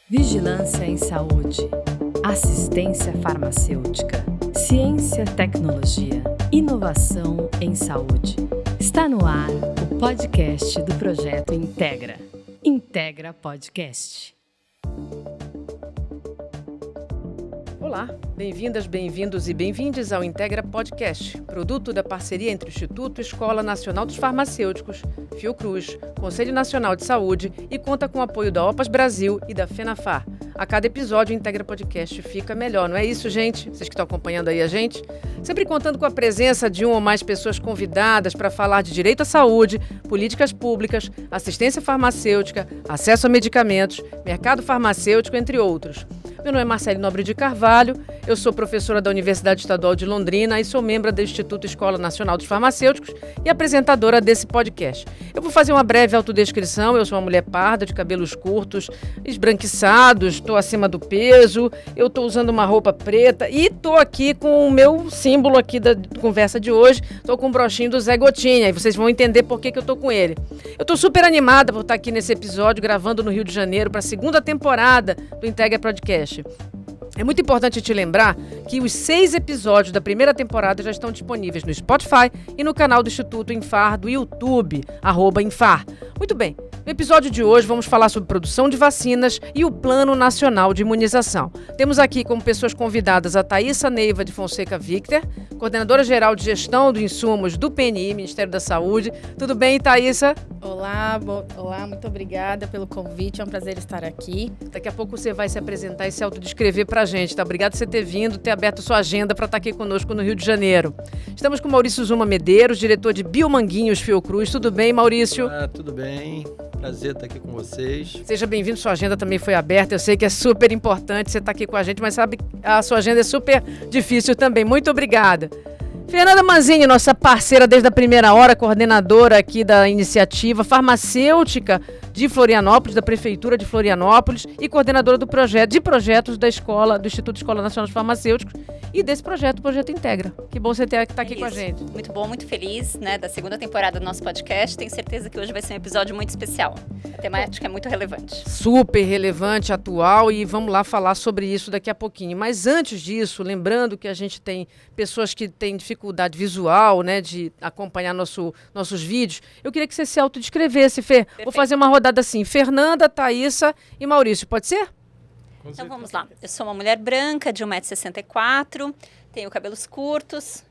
Vigilância em saúde, assistência farmacêutica, ciência, tecnologia, inovação em saúde. Está no ar o podcast do projeto Integra. Integra Podcast. Olá, bem-vindas, bem-vindos e bem-vindes ao Integra Podcast, produto da parceria entre o Instituto Escola Nacional dos Farmacêuticos, Fiocruz, Conselho Nacional de Saúde e conta com o apoio da OPAS Brasil e da FENAFAR. A cada episódio, o Integra Podcast fica melhor, não é isso, gente? Vocês que estão acompanhando aí a gente? Sempre contando com a presença de uma ou mais pessoas convidadas para falar de direito à saúde, políticas públicas, assistência farmacêutica, acesso a medicamentos, mercado farmacêutico, entre outros. Meu nome é Marcele Nobre de Carvalho, eu sou professora da Universidade Estadual de Londrina e sou membro do Instituto Escola Nacional dos Farmacêuticos e apresentadora desse podcast. Eu vou fazer uma breve autodescrição. Eu sou uma mulher parda, de cabelos curtos, esbranquiçados, estou acima do peso, eu estou usando uma roupa preta e estou aqui com o meu símbolo aqui da conversa de hoje, estou com o brochinho do Zé Gotinha e vocês vão entender por que eu estou com ele. Eu estou super animada por estar aqui nesse episódio, gravando no Rio de Janeiro para a segunda temporada do Integra Podcast. É muito importante te lembrar que os 6 episódios da primeira temporada já estão disponíveis no Spotify e no canal do Instituto Infar do YouTube, @Infar. Muito bem, no episódio de hoje vamos falar sobre produção de vacinas e o Plano Nacional de Imunização. Temos aqui como pessoas convidadas a Thaísa Neiva de Fonseca Victor, coordenadora geral de gestão de insumos do PNI, Ministério da Saúde. Tudo bem, Thaísa? Olá, muito obrigada pelo convite, é um prazer estar aqui. Daqui a pouco você vai se apresentar e se autodescrever pra gente, tá? Obrigado por você ter vindo, ter aberto sua agenda para estar aqui conosco no Rio de Janeiro. Estamos com Maurício Zuma Medeiros, diretor de Biomanguinhos Fiocruz. Tudo bem, Maurício? Tudo bem, prazer estar aqui com vocês. Seja bem-vindo, sua agenda também foi aberta. Eu sei que é super importante você estar aqui com a gente, mas sabe, a sua agenda é super difícil também. Muito obrigada. Fernanda Manzini, nossa parceira desde a primeira hora, coordenadora aqui da iniciativa farmacêutica de Florianópolis, da Prefeitura de Florianópolis e coordenadora de projetos do Instituto Escola Nacional dos Farmacêuticos e desse projeto, o Projeto Integra. Que bom você estar aqui com a gente. Muito bom, muito feliz, né, da segunda temporada do nosso podcast. Tenho certeza que hoje vai ser um episódio muito especial. A temática é muito relevante. Super relevante, atual, e vamos lá falar sobre isso daqui a pouquinho. Mas antes disso, lembrando que a gente tem pessoas que têm dificuldade visual, né, de acompanhar nossos vídeos, eu queria que você se autodescrevesse, Fê. Perfeito. Vou fazer uma rodada assim, Fernanda, Thaísa e Maurício, pode ser? Então vamos lá. Eu sou uma mulher branca de 1,64 m, tenho cabelos curtos,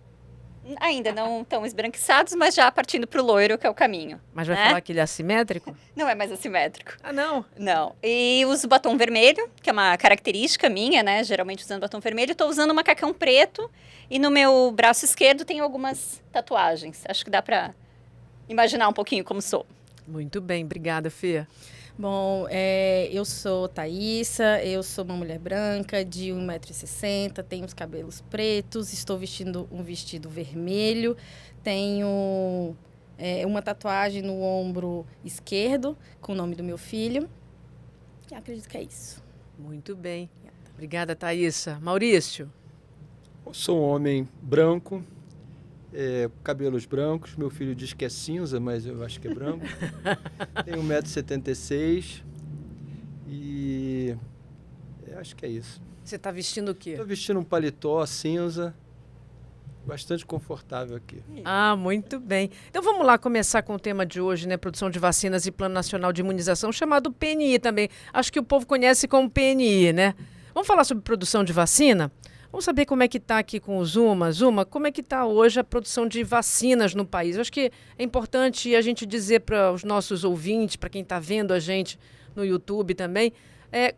ainda não tão esbranquiçados, mas já partindo para o loiro, que é o caminho. Mas vai né? falar que ele é assimétrico? Não é mais assimétrico. Ah, não? Não. E uso batom vermelho, que é uma característica minha, né? Geralmente usando batom vermelho. Estou usando um macacão preto e no meu braço esquerdo tenho algumas tatuagens. Acho que dá para imaginar um pouquinho como sou. Muito bem, obrigada, Fê. Bom, eu sou Thaísa, eu sou uma mulher branca de 1,60 m, tenho os cabelos pretos, estou vestindo um vestido vermelho, tenho uma tatuagem no ombro esquerdo com o nome do meu filho. E acredito que é isso. Muito bem. Obrigada, Thaísa. Maurício? Eu sou um homem branco, cabelos brancos. Meu filho diz que é cinza, mas eu acho que é branco. Tenho 1,76 m e acho que é isso. Você está vestindo o quê? Estou vestindo um paletó cinza, bastante confortável aqui. Ah, muito bem. Então vamos lá começar com o tema de hoje, né? Produção de vacinas e Plano Nacional de Imunização, chamado PNI também. Acho que o povo conhece como PNI, né? Vamos falar sobre produção de vacina? Vamos saber como é que está aqui com o Zuma. Zuma, como é que está hoje a produção de vacinas no país? Eu acho que é importante a gente dizer para os nossos ouvintes, para quem está vendo a gente no YouTube também,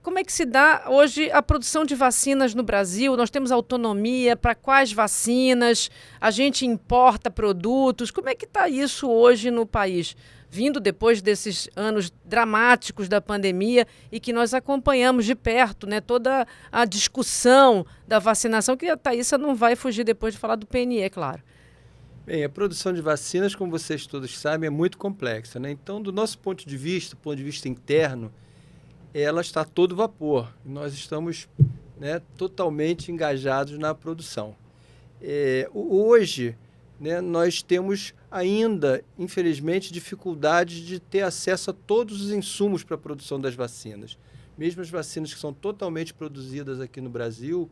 como é que se dá hoje a produção de vacinas no Brasil? Nós temos autonomia para quais vacinas? A gente importa produtos? Como é que está isso hoje no país? Vindo depois desses anos dramáticos da pandemia e que nós acompanhamos de perto, né, toda a discussão da vacinação, que a Thaísa não vai fugir depois de falar do PNI, é claro. Bem, a produção de vacinas, como vocês todos sabem, é muito complexa, né? Então, do nosso ponto de vista interno, ela está a todo vapor. Nós estamos, né, totalmente engajados na produção. Hoje, né, nós temos ainda, infelizmente, dificuldade de ter acesso a todos os insumos para a produção das vacinas. mesmo as vacinas que são totalmente produzidas aqui no Brasil,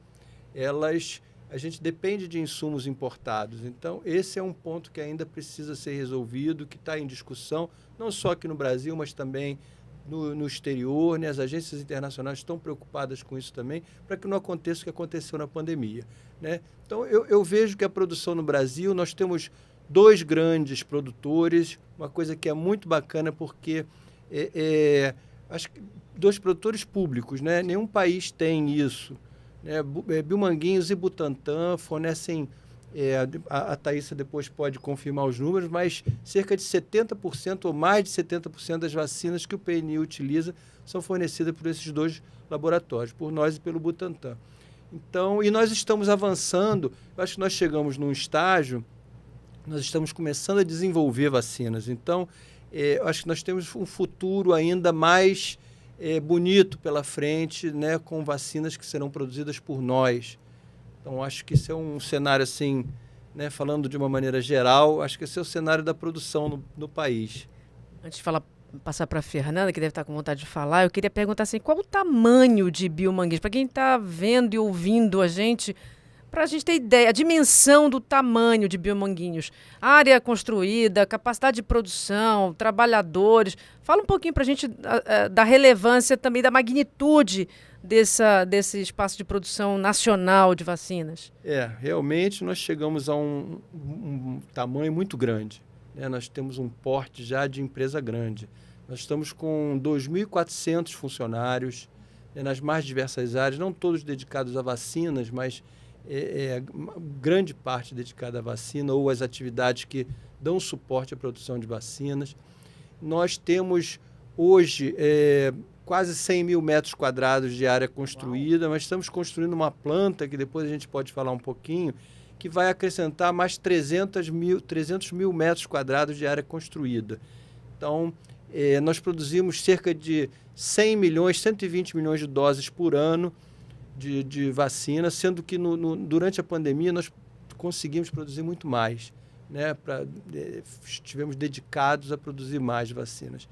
a gente depende de insumos importados. Então, esse é um ponto que ainda precisa ser resolvido, que está em discussão, não só aqui no Brasil, mas também no exterior, né? As agências internacionais estão preocupadas com isso também, para que não aconteça o que aconteceu na pandemia, né? Então, eu vejo que a produção no Brasil, nós temos 2 grandes produtores, uma coisa que é muito bacana, porque acho que 2 produtores públicos, né? Nenhum país tem isso, né? Biomanguinhos e Butantan fornecem, a Thaísa depois pode confirmar os números, mas cerca de 70% ou mais de 70% das vacinas que o PNI utiliza são fornecidas por esses 2 laboratórios, por nós e pelo Butantan. Então, e nós estamos avançando, eu acho que nós chegamos num estágio, nós estamos começando a desenvolver vacinas. Então, eu acho que nós temos um futuro ainda mais bonito pela frente, né, com vacinas que serão produzidas por nós. Então, acho que esse é um cenário, assim, né, falando de uma maneira geral, acho que esse é o cenário da produção no país. Antes de passar para a Fernanda, que deve estar com vontade de falar, eu queria perguntar assim, qual o tamanho de biomanguinhos? Para quem está vendo e ouvindo a gente, para a gente ter ideia, a dimensão do tamanho de biomanguinhos, área construída, capacidade de produção, trabalhadores. Fala um pouquinho para a gente da relevância também, da magnitude desse espaço de produção nacional de vacinas. Realmente nós chegamos a um tamanho muito grande, né? Nós temos um porte já de empresa grande. Nós estamos com 2.400 funcionários, né, nas mais diversas áreas, não todos dedicados a vacinas, mas grande parte dedicada à vacina ou às atividades que dão suporte à produção de vacinas. Nós temos hoje quase 100 mil metros quadrados de área construída, mas estamos construindo uma planta, que depois a gente pode falar um pouquinho, que vai acrescentar mais 300 mil metros quadrados de área construída. Então, nós produzimos cerca de 100 milhões, 120 milhões de doses por ano de vacina, sendo que durante a pandemia nós conseguimos produzir muito mais, né? Estivemos dedicados a produzir mais vacinas.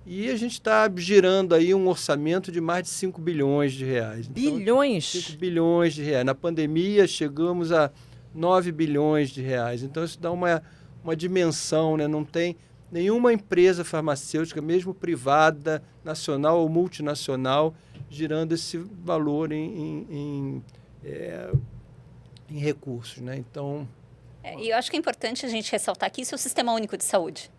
E a gente está girando aí um orçamento de mais de 5 bilhões de reais. Bilhões? Então, 5 bilhões de reais. Na pandemia chegamos a 9 bilhões de reais. Então isso dá uma dimensão, né? Não tem nenhuma empresa farmacêutica, mesmo privada, nacional ou multinacional, girando esse valor em recursos, né? Então... E eu acho que é importante a gente ressaltar que isso é o Sistema Único de Saúde.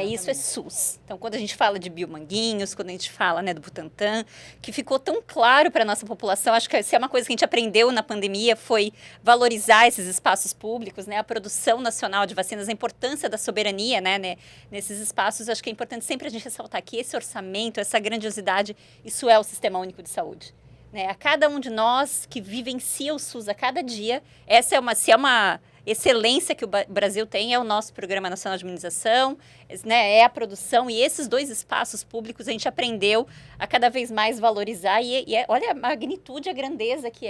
Isso é SUS. Então, quando a gente fala de biomanguinhos, quando a gente fala, né, do Butantan, que ficou tão claro para a nossa população, acho que se é uma coisa que a gente aprendeu na pandemia foi valorizar esses espaços públicos, né, a produção nacional de vacinas, a importância da soberania, né, nesses espaços. Acho que é importante sempre a gente ressaltar que esse orçamento, essa grandiosidade, isso é o Sistema Único de Saúde. Né? A cada um de nós que vivencia o SUS a cada dia, se é uma excelência que o Brasil tem, é o nosso Programa Nacional de Imunização, né, é a produção, e esses 2 espaços públicos a gente aprendeu a cada vez mais valorizar, olha a magnitude, a grandeza que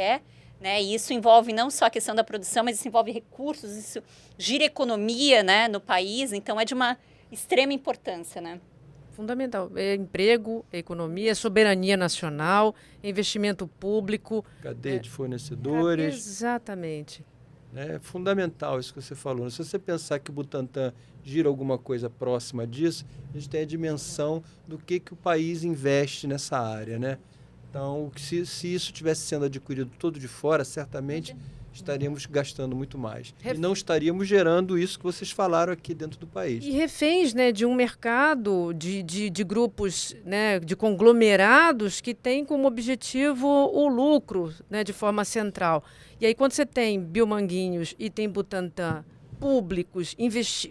né, e isso envolve não só a questão da produção, mas isso envolve recursos, isso gira economia, né, no país, então é de uma extrema importância, né? Fundamental. É emprego, economia, soberania nacional, investimento público. Cadeia de fornecedores. Exatamente. É fundamental isso que você falou. Se você pensar que o Butantan gira alguma coisa próxima disso, a gente tem a dimensão do que o país investe nessa área, né? Então, se isso estivesse sendo adquirido todo de fora, certamente estaríamos gastando muito mais. E não estaríamos gerando isso que vocês falaram aqui dentro do país. E reféns, né, de um mercado de grupos, né, de conglomerados que tem como objetivo o lucro, né, de forma central. E aí, quando você tem Biomanguinhos e tem Butantan públicos,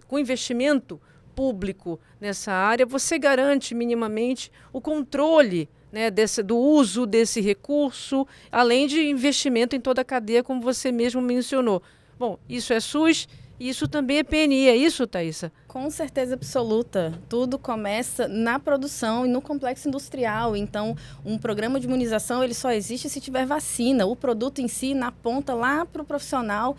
com investimento público nessa área, você garante minimamente o controle, né, do uso desse recurso, além de investimento em toda a cadeia, como você mesmo mencionou. Bom, isso é SUS e isso também é PNI, é isso, Thaísa? Com certeza absoluta. Tudo começa na produção e no complexo industrial. Então, um programa de imunização ele só existe se tiver vacina. O produto em si, na ponta, lá para o profissional,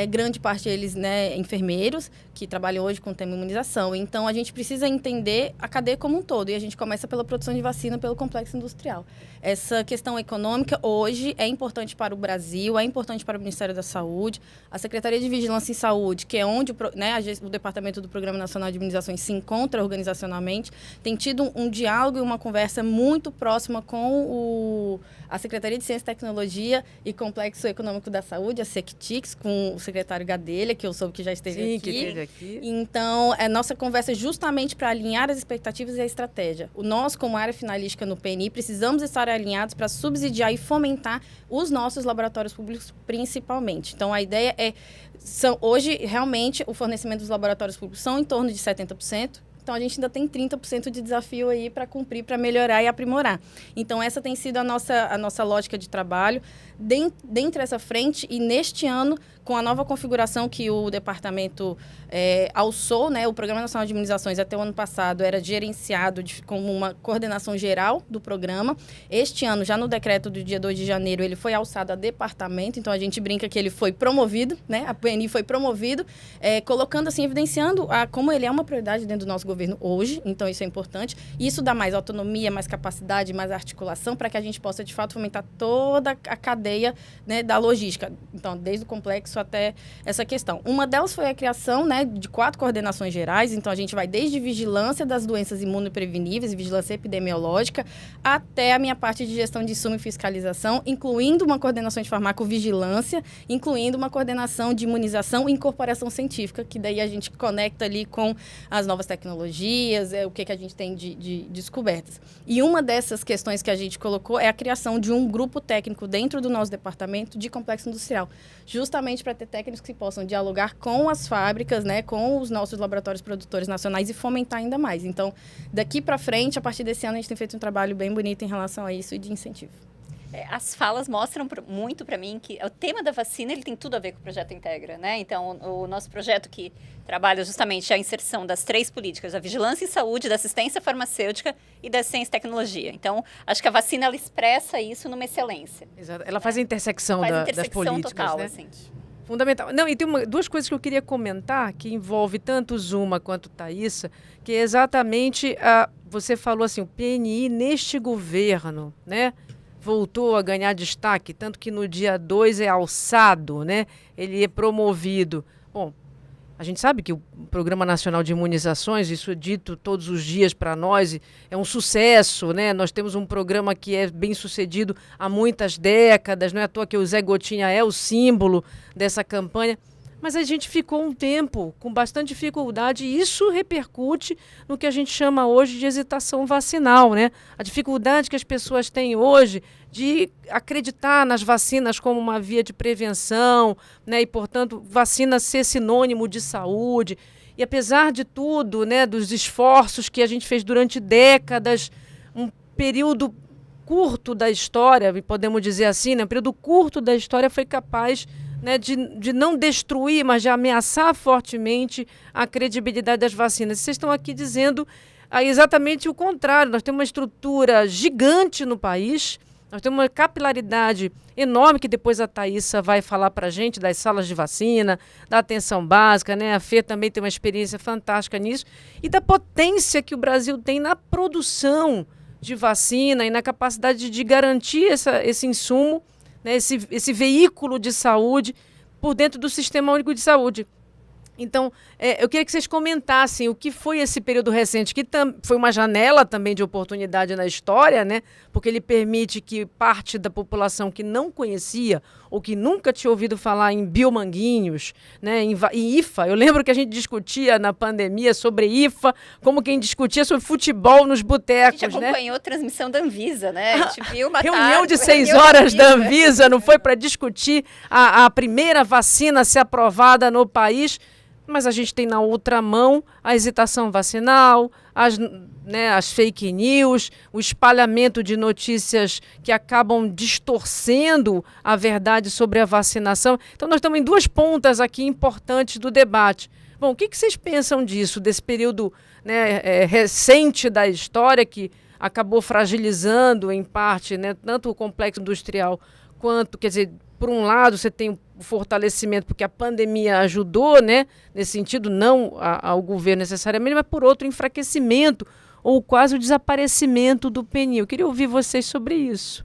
grande parte deles, né, enfermeiros, que trabalham hoje com o tema imunização. Então, a gente precisa entender a cadeia como um todo. E a gente começa pela produção de vacina, pelo complexo industrial. Essa questão econômica, hoje, é importante para o Brasil, é importante para o Ministério da Saúde. A Secretaria de Vigilância em Saúde, que é onde o departamento do Programa Nacional de Imunizações se encontra organizacionalmente, tem tido um diálogo e uma conversa muito próxima com a Secretaria de Ciência e Tecnologia e Complexo Econômico da Saúde, a SECTIX, com o secretário Gadelha, que eu soube que já esteve aqui. Sim, que esteve aqui. Então, a nossa conversa é justamente para alinhar as expectativas e a estratégia. Nós, como área finalística no PNI, precisamos estar alinhados para subsidiar e fomentar os nossos laboratórios públicos, principalmente. Então, a ideia é... Hoje, realmente, o fornecimento dos laboratórios públicos são em torno de 70%. Então, a gente ainda tem 30% de desafio aí para cumprir, para melhorar e aprimorar. Então, essa tem sido a nossa lógica de trabalho dentro dessa frente. E neste ano, com a nova configuração que o departamento alçou, né, o Programa Nacional de Imunizações até o ano passado era gerenciado como uma coordenação geral do programa. Este ano, já no decreto do dia 2 de janeiro, ele foi alçado a departamento. Então, a gente brinca que ele foi promovido, né? A PNI foi promovido, colocando assim, evidenciando como ele é uma prioridade dentro do nosso governo hoje. Então, isso é importante. Isso dá mais autonomia, mais capacidade, mais articulação para que a gente possa, de fato, fomentar toda a cadeia, né, da logística. Então, desde o complexo até essa questão. Uma delas foi a criação, né, de 4 coordenações gerais. Então, a gente vai desde vigilância das doenças imunopreveníveis e vigilância epidemiológica até a minha parte de gestão de insumo e fiscalização, incluindo uma coordenação de farmacovigilância, incluindo uma coordenação de imunização e incorporação científica, que daí a gente conecta ali com as novas tecnologias, o que a gente tem de descobertas. E uma dessas questões que a gente colocou é a criação de um grupo técnico dentro do nosso departamento de complexo industrial, justamente para ter técnicos que possam dialogar com as fábricas, né, com os nossos laboratórios produtores nacionais e fomentar ainda mais. Então, daqui para frente, a partir desse ano, a gente tem feito um trabalho bem bonito em relação a isso e de incentivo. As falas mostram muito para mim que o tema da vacina ele tem tudo a ver com o Projeto Integra, né? Então, o nosso projeto que trabalha justamente a inserção das 3 políticas, da vigilância em saúde, da assistência farmacêutica e da ciência e tecnologia. Então, acho que a vacina ela expressa isso numa excelência. Exato. Ela faz a intersecção, das políticas, total, né? Assim. Fundamental. Não, e tem duas coisas que eu queria comentar que envolve tanto Zuma quanto Thaíssa, que é exatamente você falou assim, o PNI neste governo, né? Voltou a ganhar destaque, tanto que no dia 2 é alçado, né? Ele é promovido. Bom, a gente sabe que o Programa Nacional de Imunizações, isso é dito todos os dias para nós, é um sucesso, né? Nós temos um programa que é bem sucedido há muitas décadas, não é à toa que o Zé Gotinha é o símbolo dessa campanha. Mas a gente ficou um tempo com bastante dificuldade e isso repercute no que a gente chama hoje de hesitação vacinal, né? A dificuldade que as pessoas têm hoje de acreditar nas vacinas como uma via de prevenção, né? E, portanto, vacina ser sinônimo de saúde. E, apesar de tudo, né, dos esforços que a gente fez durante décadas, um período curto da história, podemos dizer assim, né? Um período curto da história foi capaz, né, de não destruir, mas de ameaçar fortemente a credibilidade das vacinas. Vocês estão aqui dizendo exatamente o contrário. Nós temos uma estrutura gigante no país, nós temos uma capilaridade enorme, que depois a Thaíssa vai falar para a gente, das salas de vacina, da atenção básica, né? A Fê também tem uma experiência fantástica nisso, e da potência que o Brasil tem na produção de vacina e na capacidade de garantir esse insumo, né, esse veículo de saúde por dentro do Sistema Único de Saúde. Então, eu queria que vocês comentassem o que foi esse período recente, que foi uma janela também de oportunidade na história, né? Porque ele permite que parte da população que não conhecia ou que nunca tinha ouvido falar em biomanguinhos, né, em IFA. Eu lembro que a gente discutia na pandemia sobre IFA, como quem discutia sobre futebol nos botecos. A gente acompanhou a transmissão da Anvisa, né? A gente viu uma reunião de 6 horas da Anvisa, não foi para discutir a primeira vacina a ser aprovada no país. Mas a gente tem na outra mão a hesitação vacinal, as fake news, o espalhamento de notícias que acabam distorcendo a verdade sobre a vacinação. Então, nós estamos em 2 pontas aqui importantes do debate. Bom, o que vocês pensam disso, desse período, né, recente da história que acabou fragilizando, em parte, né, tanto o complexo industrial quanto, quer dizer, por um lado você tem o fortalecimento porque a pandemia ajudou, né, nesse sentido, não ao governo necessariamente, mas por outro, enfraquecimento ou quase o desaparecimento do PNI. Eu queria ouvir vocês sobre isso.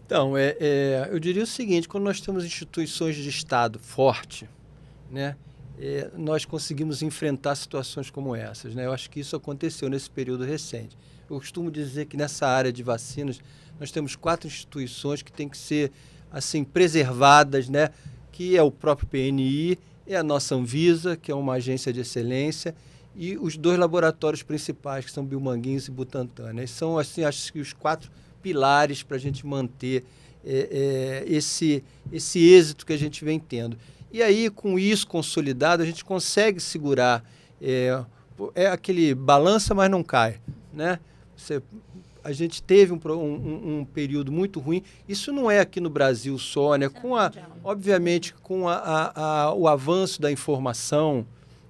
Então, eu diria o seguinte, quando nós temos instituições de Estado forte, né, nós conseguimos enfrentar situações como essas, né? Eu acho que isso aconteceu nesse período recente. Eu costumo dizer que nessa área de vacinas nós temos 4 instituições que têm que ser assim, preservadas, né? Que é o próprio PNI, é a nossa Anvisa, que é uma agência de excelência, e os 2 laboratórios principais, que são Biomanguinhos e Butantan, né? São, assim, acho que os 4 pilares para a gente manter esse êxito que a gente vem tendo. E aí, com isso consolidado, a gente consegue segurar, aquele balança, mas não cai, né? A gente teve um período muito ruim. Isso não é aqui no Brasil só, né? Obviamente, com o avanço da informação,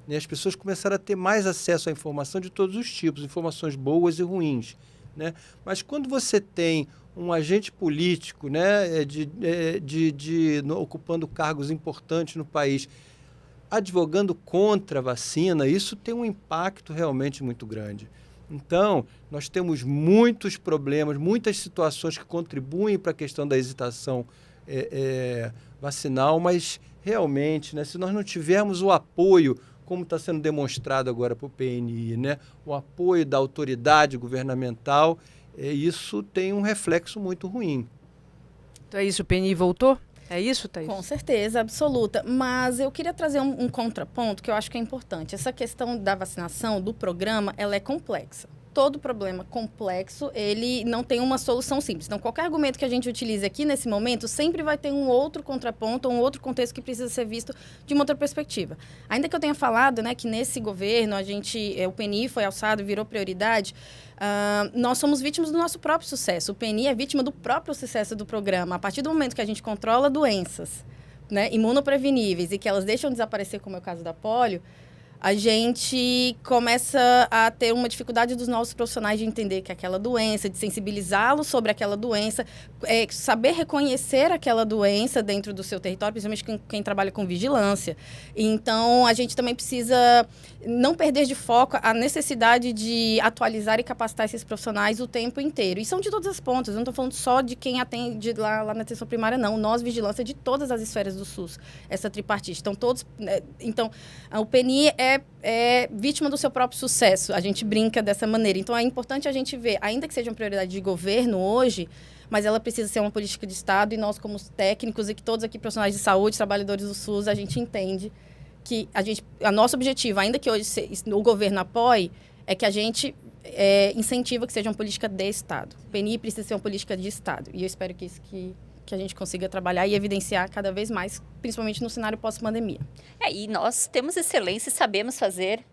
né? As pessoas começaram a ter mais acesso à informação de todos os tipos, informações boas e ruins, né? Mas quando você tem um agente político, né, ocupando cargos importantes no país, advogando contra a vacina, isso tem um impacto realmente muito grande. Então, nós temos muitos problemas, muitas situações que contribuem para a questão da hesitação vacinal, mas realmente, né, se nós não tivermos o apoio, como está sendo demonstrado agora para o PNI, né, o apoio da autoridade governamental, isso tem um reflexo muito ruim. Então é isso, o PNI voltou? É isso, Thaís? Com certeza, absoluta. Mas eu queria trazer um contraponto que eu acho que é importante. Essa questão da vacinação, do programa, ela é complexa. Todo problema complexo, ele não tem uma solução simples. Então, qualquer argumento que a gente utilize aqui nesse momento, sempre vai ter um outro contraponto, um outro contexto que precisa ser visto de uma outra perspectiva. Ainda que eu tenha falado, né, que nesse governo o PNI foi alçado, virou prioridade, nós somos vítimas do nosso próprio sucesso. O PNI é vítima do próprio sucesso do programa. A partir do momento que a gente controla doenças, né, imunopreveníveis e que elas deixam de desaparecer, como é o caso da polio, a gente começa a ter uma dificuldade dos nossos profissionais de entender que aquela doença, de sensibilizá-los sobre aquela doença, saber reconhecer aquela doença dentro do seu território, principalmente quem trabalha com vigilância. Então, a gente também precisa não perder de foco a necessidade de atualizar e capacitar esses profissionais o tempo inteiro. E são de todas as pontas, eu não estou falando só de quem atende lá na atenção primária, não. Nós, vigilância de todas as esferas do SUS, essa tripartite. Então, o PNI é vítima do seu próprio sucesso. A gente brinca dessa maneira. Então, é importante a gente ver, ainda que seja uma prioridade de governo hoje, mas ela precisa ser uma política de Estado e nós, como técnicos e que todos aqui, profissionais de saúde, trabalhadores do SUS, a gente entende que nosso objetivo, ainda que hoje o governo apoie, é que a gente incentiva que seja uma política de Estado. O PNI precisa ser uma política de Estado. E eu espero que isso que a gente consiga trabalhar e evidenciar cada vez mais, principalmente no cenário pós-pandemia. E nós temos excelência e sabemos fazer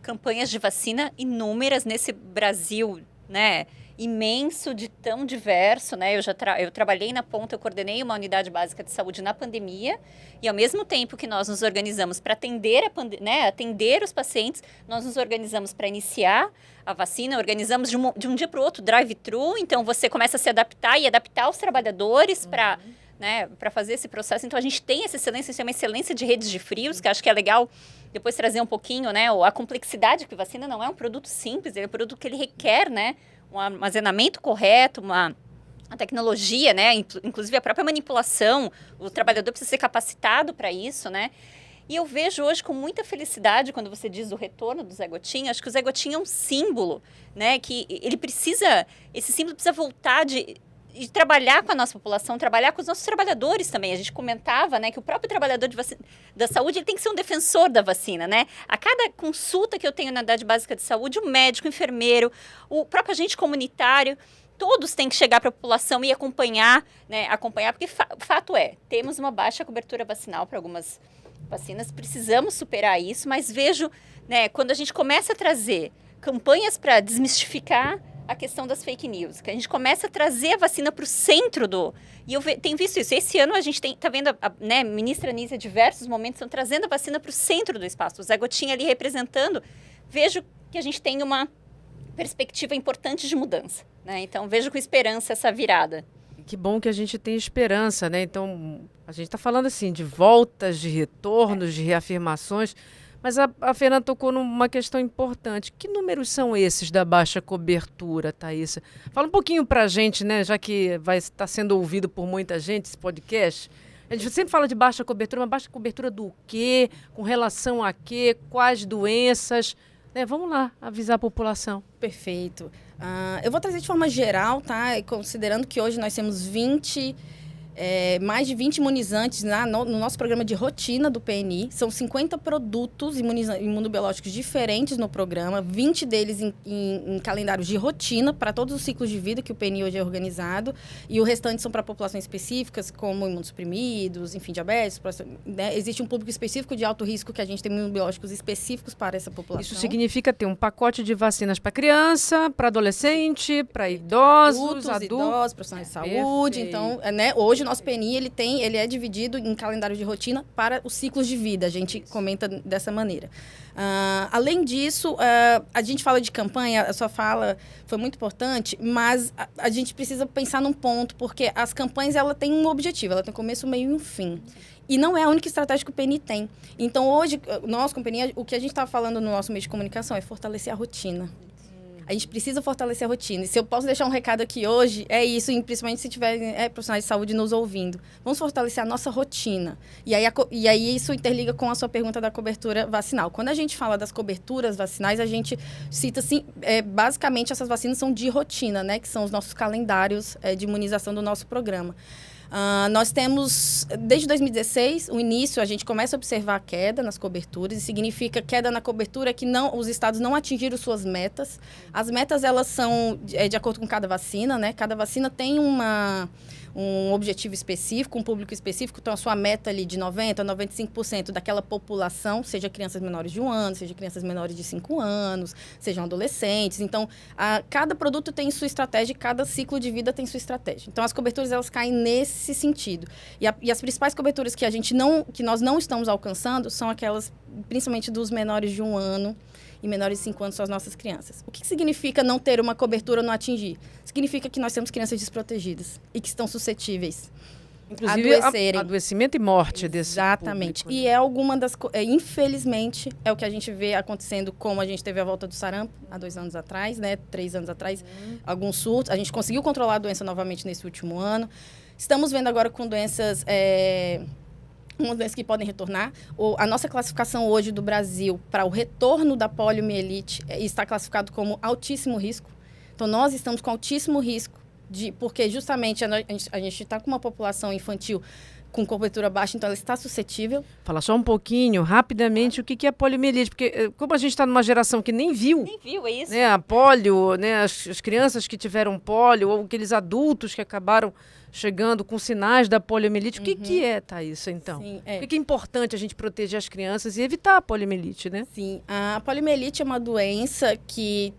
campanhas de vacina inúmeras nesse Brasil, né, imenso, de tão diverso, né? Eu trabalhei na ponta, eu coordenei uma unidade básica de saúde na pandemia e ao mesmo tempo que nós nos organizamos para atender os pacientes, nós nos organizamos para iniciar a vacina, organizamos de um dia para o outro drive-thru, então você começa a se adaptar e adaptar os trabalhadores para fazer esse processo. Então a gente tem essa excelência, uma excelência de redes de frios, que acho que é legal depois trazer um pouquinho, né, a complexidade, que vacina não é um produto simples, é um produto que ele requer, né, um armazenamento correto, a tecnologia, né, inclusive a própria manipulação, o trabalhador precisa ser capacitado para isso, né? E eu vejo hoje com muita felicidade, quando você diz o retorno do Zé Gotinha, acho que o Zé Gotinha é um símbolo, né, que esse símbolo precisa voltar de trabalhar com a nossa população, trabalhar com os nossos trabalhadores também. A gente comentava, né, que o próprio trabalhador da saúde ele tem que ser um defensor da vacina, né? A cada consulta que eu tenho na unidade básica de saúde, o médico, o enfermeiro, o próprio agente comunitário, todos têm que chegar para a população e acompanhar, porque o fato temos uma baixa cobertura vacinal para algumas vacinas, precisamos superar isso, mas vejo, né, quando a gente começa a trazer campanhas para desmistificar, a questão das fake news, que a gente começa a trazer a vacina para o centro do... E eu tenho visto isso. Esse ano a gente tá vendo, né, ministra Anísia, diversos momentos, estão trazendo a vacina para o centro do espaço. O Zé Gotinha ali representando. Vejo que a gente tem uma perspectiva importante de mudança, né? Então, vejo com esperança essa virada. Que bom que a gente tem esperança, né? Então, a gente está falando assim de voltas, de retornos, de reafirmações, mas a Fernanda tocou numa questão importante. Que números são esses da baixa cobertura, Thaísa? Fala um pouquinho para a gente, né? Já que vai estar sendo ouvido por muita gente esse podcast. A gente sempre fala de baixa cobertura, mas baixa cobertura do quê? Com relação a quê? Quais doenças? Né? Vamos lá, avisar a população. Perfeito. Eu vou trazer de forma geral, tá? Considerando que hoje nós temos mais de 20 imunizantes no nosso programa de rotina do PNI. São 50 produtos imunobiológicos diferentes no programa, 20 deles em calendários de rotina para todos os ciclos de vida que o PNI hoje é organizado, e o restante são para populações específicas, como imunossuprimidos, enfim, diabetes. Né? Existe um público específico de alto risco que a gente tem imunobiológicos específicos para essa população. Isso significa ter um pacote de vacinas para criança, para adolescente, para idosos, adultos, profissionais de saúde. Perfeito. Então, né, hoje nosso PNI ele é dividido em calendário de rotina para os ciclos de vida. A gente comenta dessa maneira. Além disso, a gente fala de campanha, a sua fala foi muito importante, mas a gente precisa pensar num ponto, porque as campanhas ela tem um objetivo, ela tem um começo, meio e um fim. E não é a única estratégia que o PNI tem. Então, hoje, nós, com o PNI, o que a gente está falando no nosso meio de comunicação é fortalecer a rotina. A gente precisa fortalecer a rotina. E se eu posso deixar um recado aqui hoje, é isso, e principalmente se tiverem profissionais de saúde nos ouvindo. Vamos fortalecer a nossa rotina. E aí isso interliga com a sua pergunta da cobertura vacinal. Quando a gente fala das coberturas vacinais, a gente cita, assim, basicamente essas vacinas são de rotina, né? Que são os nossos calendários de imunização do nosso programa. Nós temos, desde 2016, o início, a gente começa a observar a queda nas coberturas, e significa queda na cobertura que os estados não atingiram suas metas. As metas, elas são de acordo com cada vacina, né? Cada vacina tem um objetivo específico, um público específico, então a sua meta ali de 90% a 95% daquela população, seja crianças menores de 1 ano, seja crianças menores de 5 anos, sejam adolescentes. Então, cada produto tem sua estratégia, cada ciclo de vida tem sua estratégia. Então, as coberturas, elas caem nesse sentido. E as principais coberturas que nós não estamos alcançando são aquelas, principalmente dos menores de 1 ano, e menores de 5 anos são as nossas crianças. O que significa não ter uma cobertura ou não atingir? Significa que nós temos crianças desprotegidas e que estão suscetíveis inclusive a adoecerem. Adoecimento e morte desse Exatamente. público, né? E é alguma das... infelizmente, é o que a gente vê acontecendo, como a gente teve a volta do sarampo há 2 anos atrás, né? 3 anos atrás, alguns surtos. A gente conseguiu controlar a doença novamente nesse último ano. Estamos vendo agora com doenças... Uma doença que podem retornar. A nossa classificação hoje do Brasil para o retorno da poliomielite está classificado como altíssimo risco. Então, nós estamos com altíssimo risco, porque justamente a gente está com uma população infantil com cobertura baixa, então ela está suscetível. Fala só um pouquinho, rapidamente, o que é poliomielite, porque como a gente está numa geração que nem viu, É isso. né, a polio, né, as crianças que tiveram polio, ou aqueles adultos que acabaram chegando com sinais da poliomielite, o que é, Thaísa, então? Sim, Por que é importante a gente proteger as crianças e evitar a poliomielite, né? Sim, a poliomielite é uma doença que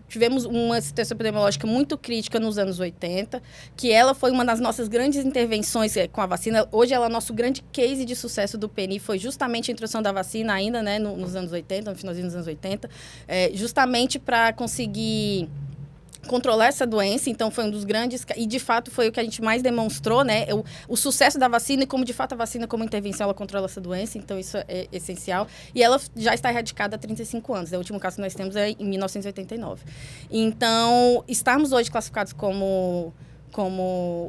tivemos uma situação epidemiológica muito crítica nos anos 80, que ela foi uma das nossas grandes intervenções com a vacina. Hoje ela é o nosso grande case de sucesso do PNI, foi justamente a introdução da vacina ainda, né, nos anos 80, no finalzinho dos anos 80, justamente para conseguir controlar essa doença. Então foi um dos grandes, e de fato foi o que a gente mais demonstrou, né, o sucesso da vacina, e como de fato a vacina como intervenção ela controla essa doença. Então isso é essencial, e ela já está erradicada há 35 anos, o último caso que nós temos é em 1989. Então, estarmos hoje classificados como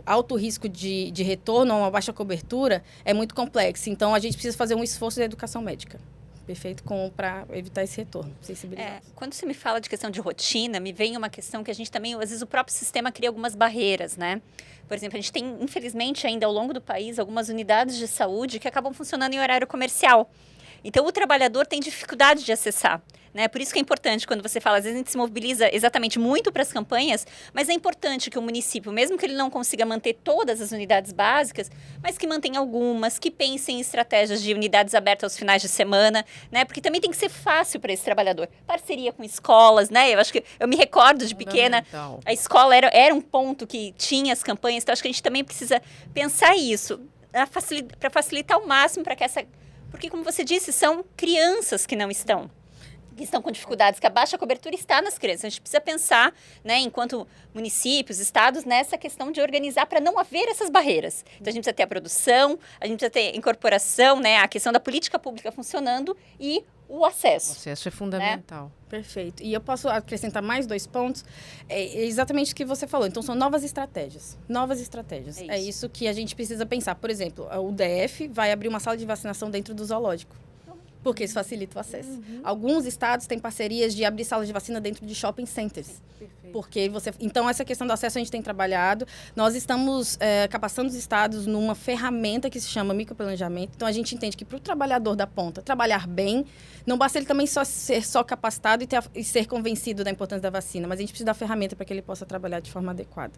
alto risco de retorno a uma baixa cobertura é muito complexo. Então, a gente precisa fazer um esforço de educação médica. Perfeito, para evitar esse retorno, sensibilidade. Quando você me fala de questão de rotina, me vem uma questão que a gente também, às vezes o próprio sistema cria algumas barreiras, né? Por exemplo, a gente tem, infelizmente, ainda ao longo do país, algumas unidades de saúde que acabam funcionando em horário comercial. Então, o trabalhador tem dificuldade de acessar. Né? Por isso que é importante, quando você fala, às vezes a gente se mobiliza exatamente muito para as campanhas, mas é importante que o município, mesmo que ele não consiga manter todas as unidades básicas, mas que mantenha algumas, que pense em estratégias de unidades abertas aos finais de semana, né? Porque também tem que ser fácil para esse trabalhador. Parceria com escolas, né? Eu acho que eu me recordo de pequena, a escola era um ponto que tinha as campanhas, então acho que a gente também precisa pensar isso, para facilitar ao máximo para que essa... Porque, como você disse, são crianças que estão com dificuldades, que a baixa cobertura está nas crianças. A gente precisa pensar, né, enquanto municípios, estados, nessa questão de organizar para não haver essas barreiras. Então, a gente precisa ter a produção, a gente precisa ter incorporação, né, a questão da política pública funcionando e o acesso. O acesso é fundamental. Né? Perfeito. E eu posso acrescentar mais 2 pontos. É exatamente o que você falou. Então, são novas estratégias. Novas estratégias. É isso que a gente precisa pensar. Por exemplo, o DF vai abrir uma sala de vacinação dentro do zoológico. Porque isso facilita o acesso. Alguns estados têm parcerias de abrir salas de vacina dentro de shopping centers. Porque então, essa questão do acesso a gente tem trabalhado. Nós estamos capacitando os estados numa ferramenta que se chama microplanejamento. Então, a gente entende que para o trabalhador da ponta trabalhar bem, não basta ele também ser capacitado e ser convencido da importância da vacina, mas a gente precisa da ferramenta para que ele possa trabalhar de forma adequada.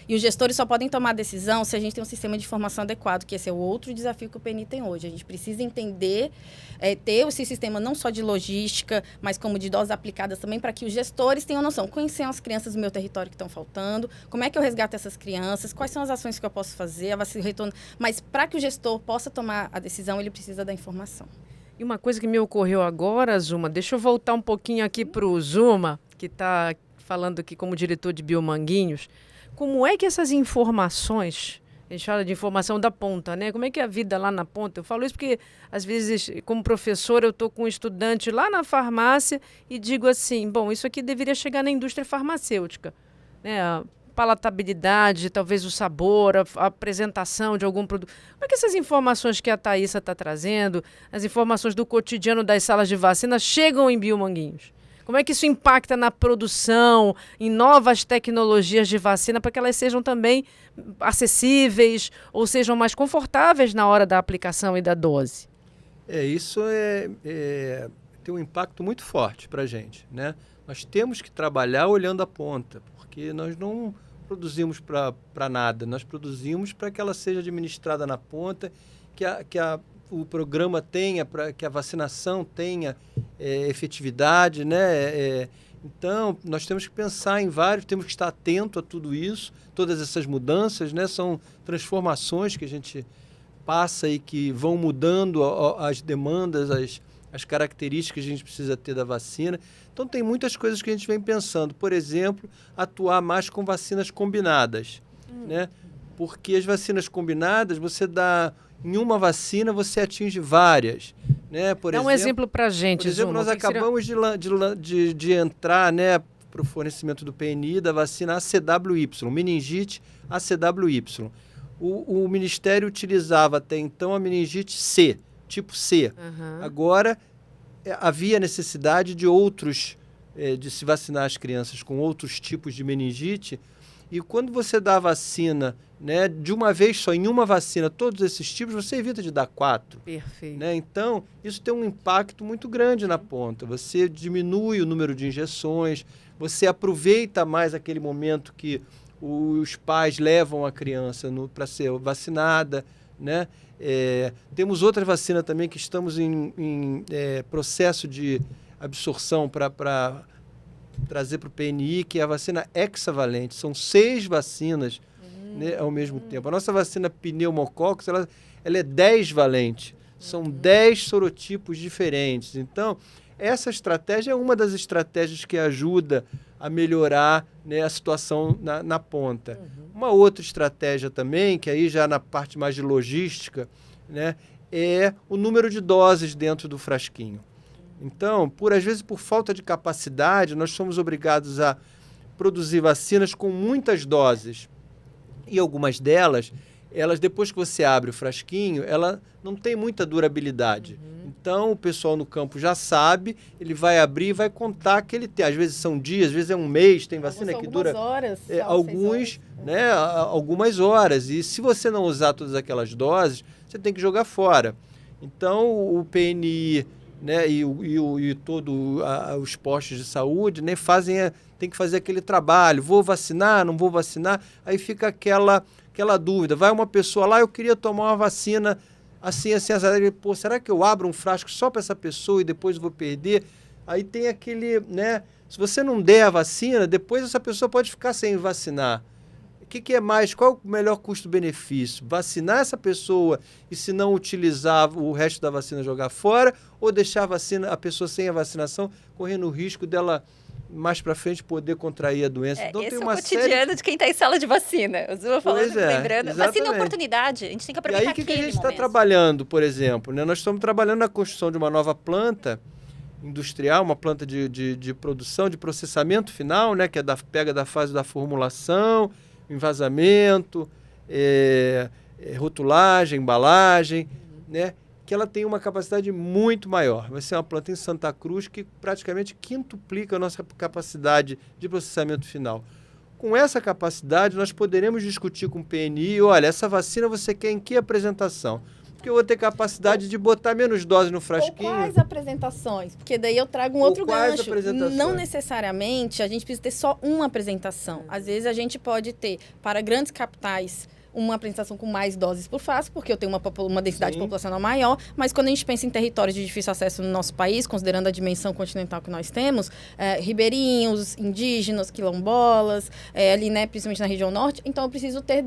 E os gestores só podem tomar decisão se a gente tem um sistema de informação adequado, que esse é o outro desafio que o PNI tem hoje. A gente precisa entender, ter esse sistema não só de logística, mas como de doses aplicadas também, para que os gestores tenham noção. Quais são as crianças do meu território que estão faltando? Como é que eu resgato essas crianças? Quais são as ações que eu posso fazer? A vacina retorno. Mas para que o gestor possa tomar a decisão, ele precisa da informação. E uma coisa que me ocorreu agora, Zuma, deixa eu voltar um pouquinho aqui para o Zuma, que está falando aqui como diretor de Biomanguinhos. Como é que essas informações, a gente fala de informação da ponta, né? Como é que é a vida lá na ponta? Eu falo isso porque, às vezes, como professor, eu estou com um estudante lá na farmácia e digo assim, bom, isso aqui deveria chegar na indústria farmacêutica, né? A palatabilidade, talvez o sabor, a apresentação de algum produto. Como é que essas informações que a Thaísa está trazendo, as informações do cotidiano das salas de vacina, chegam em Biomanguinhos? Como é que isso impacta na produção, em novas tecnologias de vacina, para que elas sejam também acessíveis ou sejam mais confortáveis na hora da aplicação e da dose? Isso tem um impacto muito forte para a gente, né? Nós temos que trabalhar olhando a ponta, porque nós não produzimos para nada, nós produzimos para que ela seja administrada na ponta, o programa tenha, para que a vacinação tenha efetividade, né? Então, nós temos que pensar em temos que estar atento a tudo isso, todas essas mudanças, né? São transformações que a gente passa e que vão mudando as demandas, as características que a gente precisa ter da vacina. Então, tem muitas coisas que a gente vem pensando. Por exemplo, atuar mais com vacinas combinadas, né? Porque as vacinas combinadas, você dá... Em uma vacina, você atinge várias, né? Dá um exemplo para a gente, Por exemplo, Zuma, nós acabamos de entrar, né, para o fornecimento do PNI da vacina ACWY, meningite ACWY. O Ministério utilizava até então a meningite C, tipo C. Agora, havia necessidade de de se vacinar as crianças com outros tipos de meningite. E quando você dá a vacina, né, de uma vez só, em uma vacina, todos esses tipos, você evita de dar 4. Perfeito. Né? Então, isso tem um impacto muito grande na ponta. Você diminui o número de injeções, você aproveita mais aquele momento que os pais levam a criança para ser vacinada, né? Temos outra vacina também que estamos em processo de absorção para trazer para o PNI, que é a vacina hexavalente. São 6 vacinas, né, ao mesmo tempo. A nossa vacina pneumococcus, ela é 10 valente. São 10 sorotipos diferentes. Então, essa estratégia é uma das estratégias que ajuda a melhorar, né, a situação na ponta. Uma outra estratégia também, que aí já na parte mais de logística, né, é o número de doses dentro do frasquinho. Então, às vezes, por falta de capacidade, nós somos obrigados a produzir vacinas com muitas doses. E algumas delas, depois que você abre o frasquinho, ela não tem muita durabilidade. Então, o pessoal no campo já sabe, ele vai abrir e vai contar que ele tem. Às vezes são dias, às vezes é um mês, tem vacina que dura... horas, algumas horas. E se você não usar todas aquelas doses, você tem que jogar fora. Então, o PNI né, e todo os postos de saúde, né, tem que fazer aquele trabalho, vou vacinar, não vou vacinar, aí fica aquela dúvida, vai uma pessoa lá, eu queria tomar uma vacina assim, pô, será que eu abro um frasco só para essa pessoa e depois vou perder? Aí tem aquele, né, se você não der a vacina, depois essa pessoa pode ficar sem vacinar. O que é mais? Qual é o melhor custo-benefício? Vacinar essa pessoa e, se não utilizar o resto da vacina, jogar fora? Ou deixar a pessoa sem a vacinação, correndo o risco dela, mais para frente, poder contrair a doença? Então, esse tem é uma o cotidiano de quem está em sala de vacina. O Zuma falando, lembrando. Exatamente. Vacina é oportunidade. A gente tem que aproveitar E aí, o que a gente está momento. trabalhando, por exemplo? Né? Nós estamos trabalhando na construção de uma nova planta industrial, uma planta de produção, de processamento final, né? Que pega da fase da formulação, envasamento, rotulagem, embalagem, né? Que ela tem uma capacidade muito maior. Vai ser uma planta em Santa Cruz que praticamente quintuplica a nossa capacidade de processamento final. Com essa capacidade, nós poderemos discutir com o PNI, olha, essa vacina você quer em que apresentação? Porque eu vou ter capacidade de botar menos dose no frasquinho. Ou quais apresentações? Porque daí eu trago um outro gancho. Não necessariamente a gente precisa ter só uma apresentação. Às vezes a gente pode ter, para grandes capitais, uma apresentação com mais doses por frasco, porque eu tenho uma densidade populacional maior, mas quando a gente pensa em territórios de difícil acesso no nosso país, considerando a dimensão continental que nós temos, ribeirinhos, indígenas, quilombolas, ali, né, principalmente na região norte, então eu preciso ter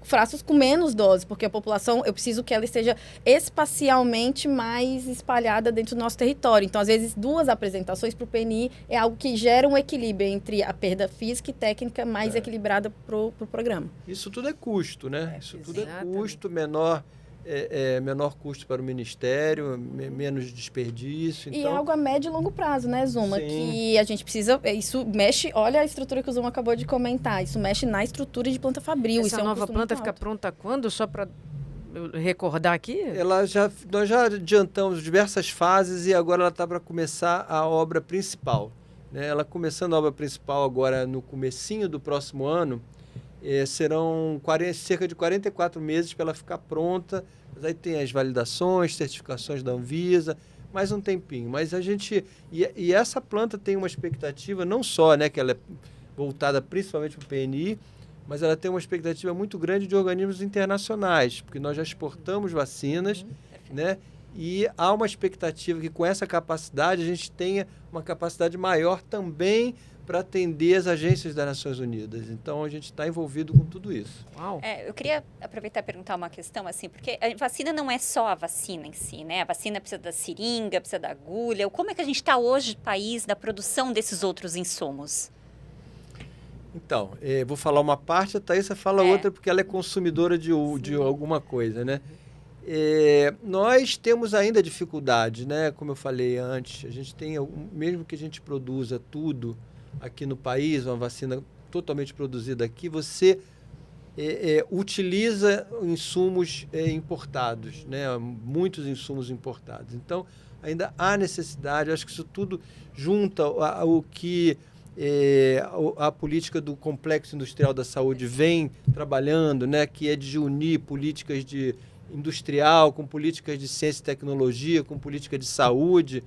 frascos com menos doses, porque a população, eu preciso que ela esteja espacialmente mais espalhada dentro do nosso território. Então, às vezes, 2 apresentações para o PNI é algo que gera um equilíbrio entre a perda física e técnica mais equilibrada para o programa. Isso tudo é custo. Né? Isso tudo é custo, menor custo para o Ministério, menos desperdício. E então... algo a médio e longo prazo, né, Zuma? Sim. Que a gente precisa... Isso mexe... Olha a estrutura que o Zuma acabou de comentar. Isso mexe na estrutura de planta fabril. Essa nova planta fica pronta quando? Só para recordar aqui? Nós já adiantamos diversas fases e agora ela está para começar a obra principal. Né? Ela começando a obra principal agora no comecinho do próximo ano, serão cerca de 44 meses para ela ficar pronta. Mas aí tem as validações, certificações da Anvisa, mais um tempinho. Mas a gente... E essa planta tem uma expectativa, não só, né, que ela é voltada principalmente para o PNI, mas ela tem uma expectativa muito grande de organismos internacionais, porque nós já exportamos vacinas, né? E há uma expectativa que com essa capacidade a gente tenha uma capacidade maior também para atender as agências das Nações Unidas. Então, a gente está envolvido com tudo isso. Uau. Eu queria aproveitar e perguntar uma questão, assim, porque a vacina não é só a vacina em si, né? A vacina precisa da seringa, precisa da agulha. Como é que a gente está hoje, país, da produção desses outros insumos? Então, vou falar uma parte, a Thaísa fala outra, porque ela é consumidora de alguma coisa, né? Nós temos ainda dificuldade, né? Como eu falei antes, a gente tem, mesmo que a gente produza tudo aqui no país, uma vacina totalmente produzida aqui, você utiliza insumos importados, né? Muitos insumos importados. Então, ainda há necessidade, eu acho que isso tudo junta o que a política do Complexo Industrial da Saúde vem trabalhando, né? Que é de unir políticas de industrial com políticas de ciência e tecnologia, com política de saúde,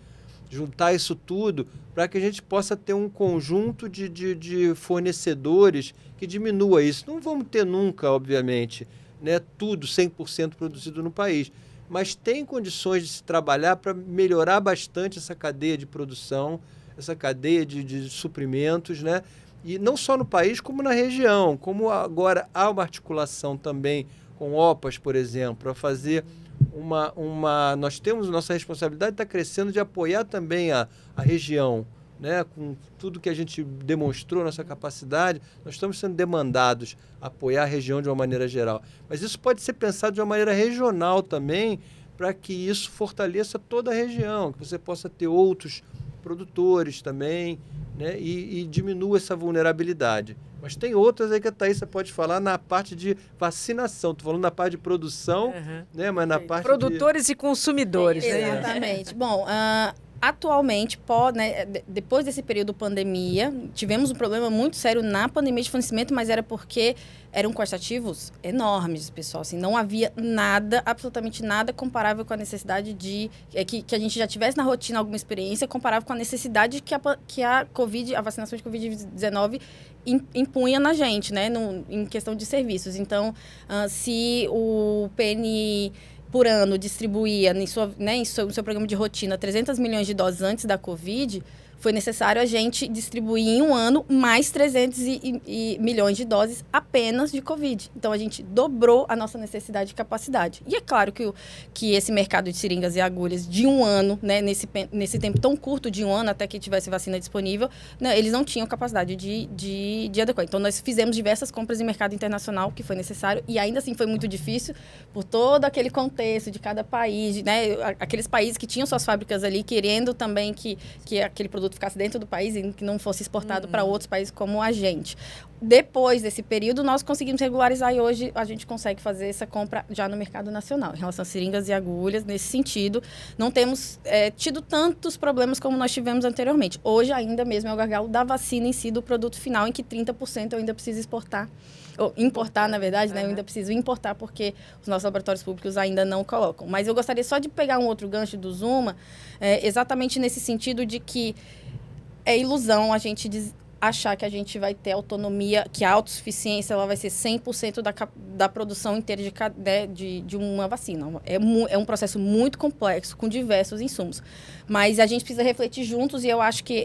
juntar isso tudo para que a gente possa ter um conjunto de fornecedores que diminua isso. Não vamos ter nunca, obviamente, né, tudo 100% produzido no país, mas tem condições de se trabalhar para melhorar bastante essa cadeia de produção, essa cadeia de suprimentos, né? E não só no país, como na região, como agora há uma articulação também com OPAS, por exemplo, para fazer nós temos nossa responsabilidade está crescendo de apoiar também a região, né? Com tudo que a gente demonstrou, nossa capacidade, nós estamos sendo demandados a apoiar a região de uma maneira geral. Mas isso pode ser pensado de uma maneira regional também, para que isso fortaleça toda a região, que você possa ter outros produtores também, né? E diminua essa vulnerabilidade. Mas tem outras aí que a Thaísa pode falar na parte de vacinação. Estou falando na parte de produção, né? Mas na parte produtores e consumidores. Exatamente. Bom, atualmente, depois desse período pandemia, tivemos um problema muito sério na pandemia de fornecimento, mas era porque eram quantitativos enormes, pessoal. Assim, não havia nada, absolutamente nada comparável com a necessidade de que a gente já tivesse na rotina alguma experiência comparável com a necessidade que a vacinação de Covid-19 impunha na gente, né, em questão de serviços. Então, se o PNI por ano distribuía em seu programa de rotina 300 milhões de doses antes da Covid, foi necessário a gente distribuir em um ano mais 300 milhões de doses apenas de Covid. Então, a gente dobrou a nossa necessidade de capacidade. E é claro que esse mercado de seringas e agulhas de um ano, né, nesse tempo tão curto de um ano, até que tivesse vacina disponível, né, eles não tinham capacidade de adequar. Então, nós fizemos diversas compras em mercado internacional, que foi necessário, e ainda assim foi muito difícil, por todo aquele contexto de cada país, né, aqueles países que tinham suas fábricas ali, querendo também que aquele produto ficasse dentro do país e que não fosse exportado para outros países como a gente. Depois desse período, nós conseguimos regularizar e hoje a gente consegue fazer essa compra já no mercado nacional. Em relação a seringas e agulhas, nesse sentido, não temos tido tantos problemas como nós tivemos anteriormente. Hoje ainda mesmo é o gargalo da vacina em si, do produto final, em que 30% eu ainda preciso exportar. Ou importar, na verdade, né? Eu ainda preciso importar porque os nossos laboratórios públicos ainda não colocam. Mas eu gostaria só de pegar um outro gancho do Zuma, exatamente nesse sentido de que é ilusão a gente achar que a gente vai ter autonomia, que a autossuficiência ela vai ser 100% da produção inteira de uma vacina. É um processo muito complexo, com diversos insumos. Mas a gente precisa refletir juntos e eu acho que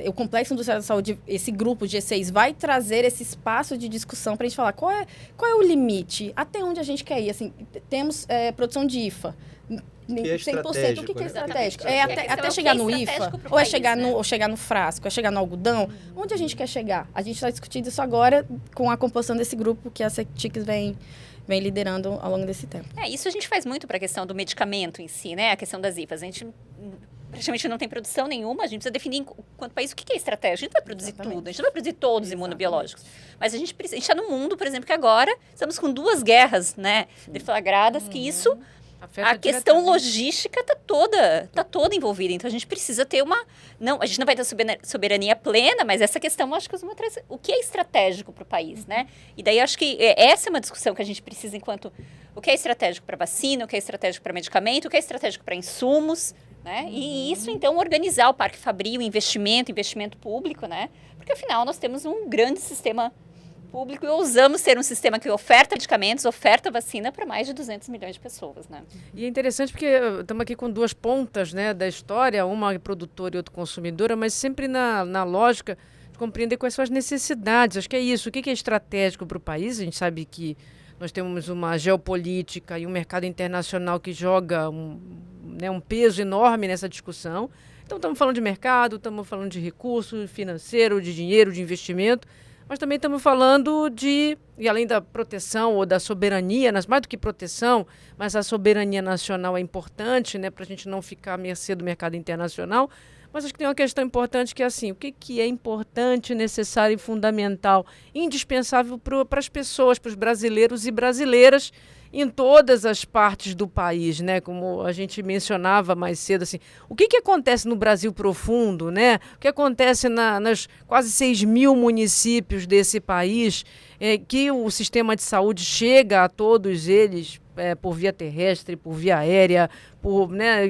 o Complexo Industrial da Saúde, esse grupo G6, vai trazer esse espaço de discussão para a gente falar qual é o limite, até onde a gente quer ir. Assim, temos produção de IFA. Que é 100%. O que é estratégico? Até chegar no IFA, ou chegar no frasco, chegar no algodão. Onde a gente quer chegar? A gente está discutindo isso agora com a composição desse grupo que a CETICS vem liderando ao longo desse tempo. Isso a gente faz muito para a questão do medicamento em si, né? A questão das IFAs. A gente praticamente não tem produção nenhuma, a gente precisa definir enquanto país o que é estratégia. A gente não vai produzir tudo, a gente não vai produzir todos os imunobiológicos. Mas a gente está no mundo, por exemplo, que agora estamos com 2 guerras, né, deflagradas, que isso... A questão logística está toda envolvida. Então, a gente precisa ter a gente não vai ter soberania plena, mas essa questão, acho que o que é estratégico para o país, né? E daí, acho que essa é uma discussão que a gente precisa enquanto... O que é estratégico para vacina, o que é estratégico para medicamento, o que é estratégico para insumos, né? E isso, então, organizar o Parque Fabril, investimento público, né? Porque, afinal, nós temos um grande sistema público e ousamos ser um sistema que oferta medicamentos, oferta vacina para mais de 200 milhões de pessoas, né? E é interessante porque estamos aqui com 2 pontas, né, da história, uma produtora e outra consumidora, mas sempre na lógica de compreender quais são as necessidades. Acho que é isso. O que é estratégico para o país? A gente sabe que nós temos uma geopolítica e um mercado internacional que joga um peso enorme nessa discussão. Então, estamos falando de mercado, estamos falando de recurso financeiro, de dinheiro, de investimento, mas também estamos falando e além da proteção ou da soberania, mais do que proteção, mas a soberania nacional é importante, né, para a gente não ficar à mercê do mercado internacional. Mas acho que tem uma questão importante que é assim, o que é importante, necessário e fundamental, indispensável para as pessoas, para os brasileiros e brasileiras em todas as partes do país, né? Como a gente mencionava mais cedo, assim, o que acontece no Brasil profundo, né? O que acontece nas quase 6 mil municípios desse país, que o sistema de saúde chega a todos eles por via terrestre, por via aérea,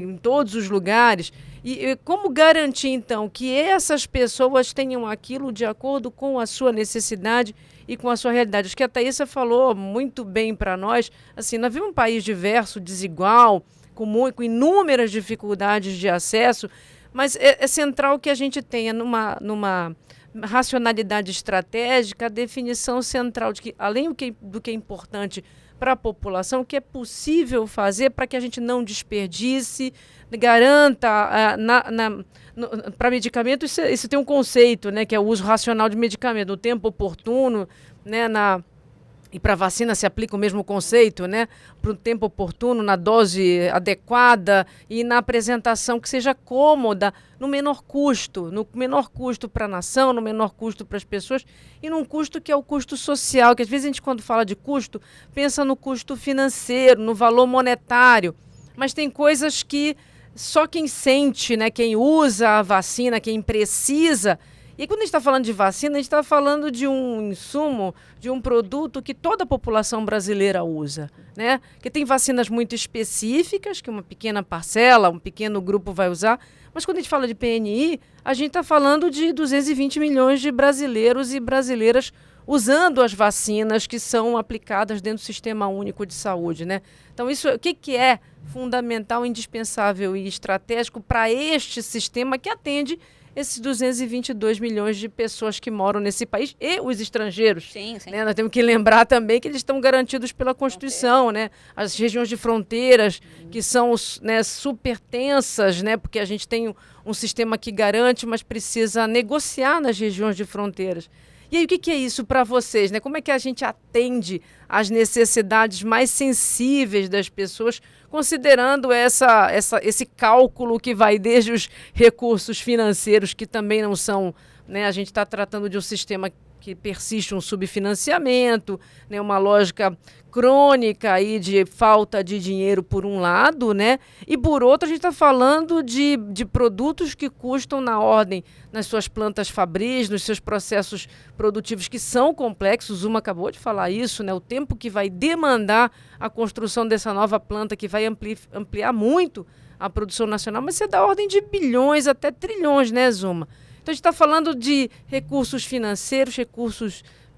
em todos os lugares. E como garantir, então, que essas pessoas tenham aquilo de acordo com a sua necessidade e com a sua realidade? Acho que a Thaísa falou muito bem para nós. Assim, nós vivemos um país diverso, desigual, com inúmeras dificuldades de acesso, mas é central que a gente tenha numa racionalidade estratégica a definição central de que, além do que é importante para a população, o que é possível fazer para que a gente não desperdice, garanta para medicamento, isso tem um conceito, né, que é o uso racional de medicamento, no tempo oportuno, né, e para a vacina se aplica o mesmo conceito, né, para o tempo oportuno, na dose adequada e na apresentação que seja cômoda, no menor custo para a nação, no menor custo para as pessoas e num custo que é o custo social, que às vezes a gente quando fala de custo, pensa no custo financeiro, no valor monetário, mas tem coisas que só quem sente, né, quem usa a vacina, quem precisa. E quando a gente está falando de vacina, a gente está falando de um insumo, de um produto que toda a população brasileira usa, né? Que tem vacinas muito específicas, que uma pequena parcela, um pequeno grupo vai usar. Mas quando a gente fala de PNI, a gente está falando de 220 milhões de brasileiros e brasileiras usando as vacinas que são aplicadas dentro do Sistema Único de Saúde, né? Então, isso, o que é fundamental, indispensável e estratégico para este sistema que atende esses 222 milhões de pessoas que moram nesse país e os estrangeiros. Sim, sim. Né? Nós temos que lembrar também que eles estão garantidos pela Constituição, né? As regiões de fronteiras, que são, né, super tensas, né? Porque a gente tem um sistema que garante, mas precisa negociar nas regiões de fronteiras. E aí, o que é isso para vocês, né? Como é que a gente atende às necessidades mais sensíveis das pessoas, considerando esse cálculo que vai desde os recursos financeiros, que também não são, né? A gente está tratando de um sistema que persiste um subfinanciamento, né? Uma lógica crônica aí de falta de dinheiro por um lado, né? E por outro a gente está falando de produtos que custam na ordem, nas suas plantas fabris, nos seus processos produtivos que são complexos. Uma acabou de falar isso, né? O tempo que vai demandar a construção dessa nova planta, que vai ampliar muito a produção nacional, mas é da ordem de bilhões até trilhões, né, Zuma? Então a gente está falando de recursos financeiros,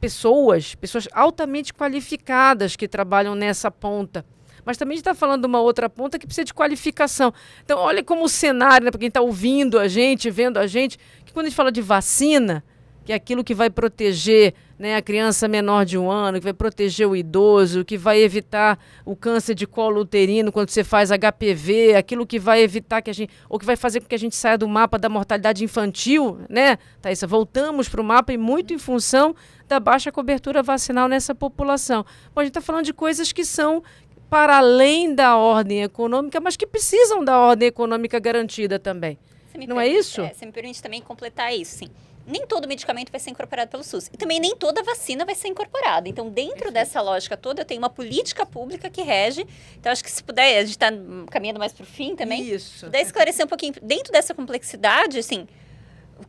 pessoas altamente qualificadas que trabalham nessa ponta. Mas também a gente está falando de uma outra ponta que precisa de qualificação. Então, olha como o cenário, né, para quem está ouvindo a gente, vendo a gente, que quando a gente fala de vacina, que é aquilo que vai proteger, né, a criança menor de 1 ano, que vai proteger o idoso, que vai evitar o câncer de colo uterino quando você faz HPV, aquilo que vai evitar ou que vai fazer com que a gente saia do mapa da mortalidade infantil, né, Thaísa? Voltamos para o mapa e muito em função da baixa cobertura vacinal nessa população. Bom, a gente está falando de coisas que são para além da ordem econômica, mas que precisam da ordem econômica garantida também. Não é isso? Você me permite também completar isso, sim. Nem todo medicamento vai ser incorporado pelo SUS. E também nem toda vacina vai ser incorporada. Então, dentro dessa lógica toda, eu tenho uma política pública que rege. Então, acho que se puder, a gente está caminhando mais para o fim também. Isso. Puder esclarecer um pouquinho, dentro dessa complexidade, assim,